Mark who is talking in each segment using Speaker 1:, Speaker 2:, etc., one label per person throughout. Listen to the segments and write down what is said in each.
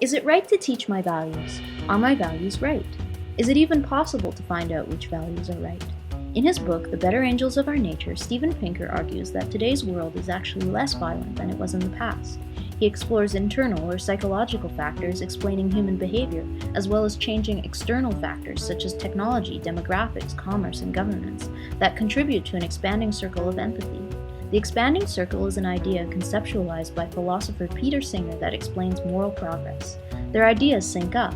Speaker 1: Is it right to teach my values? Are my values right? Is it even possible to find out which values are right? In his book, The Better Angels of Our Nature, Steven Pinker argues that today's world is actually less violent than it was in the past. He explores internal or psychological factors explaining human behavior, as well as changing external factors such as technology, demographics, commerce, and governance that contribute to an expanding circle of empathy. The expanding circle is an idea conceptualized by philosopher Peter Singer that explains moral progress. Their ideas sync up.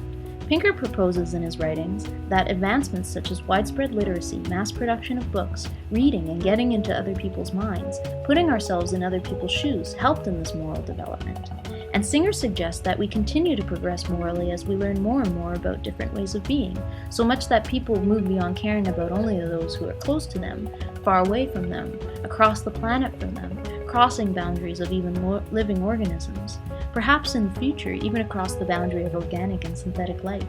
Speaker 1: Pinker proposes in his writings that advancements such as widespread literacy, mass production of books, reading and getting into other people's minds, putting ourselves in other people's shoes, helped in this moral development. And Singer suggests that we continue to progress morally as we learn more and more about different ways of being, so much that people move beyond caring about only those who are close to them, far away from them, across the planet from them, crossing boundaries of even living organisms, perhaps in the future even across the boundary of organic and synthetic life.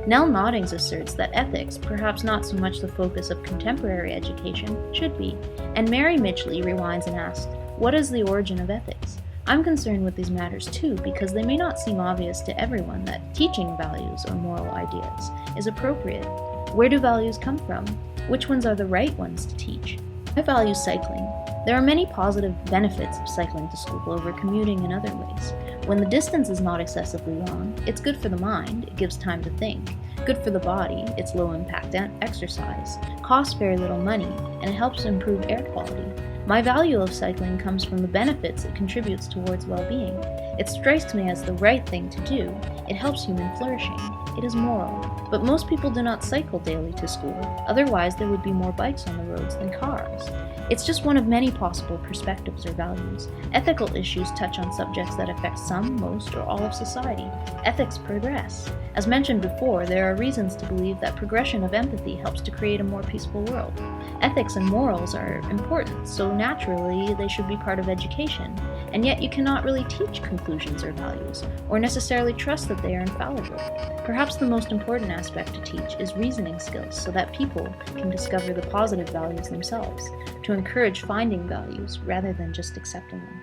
Speaker 1: Nell Noddings asserts that ethics, perhaps not so much the focus of contemporary education, should be, and Mary Mitchley rewinds and asks, what is the origin of ethics? I'm concerned with these matters too because they may not seem obvious to everyone that teaching values or moral ideas is appropriate. Where do values come from? Which ones are the right ones to teach? I value cycling. There are many positive benefits of cycling to school over commuting in other ways. When the distance is not excessively long, it's good for the mind, it gives time to think. Good for the body, it's low impact exercise, costs very little money, and it helps improve air quality. My value of cycling comes from the benefits it contributes towards well-being. It strikes me as the right thing to do. It helps human flourishing. It is moral. But most people do not cycle daily to school, otherwise there would be more bikes on the roads than cars. It's just one of many possible perspectives or values. Ethical issues touch on subjects that affect some, most, or all of society. Ethics progress. As mentioned before, there are reasons to believe that progression of empathy helps to create a more peaceful world. Ethics and morals are important, so naturally they should be part of education. And yet you cannot really teach conclusions or values, or necessarily trust that they are infallible. Perhaps the most important aspect to teach is reasoning skills so that people can discover the positive values themselves, to encourage finding values rather than just accepting them.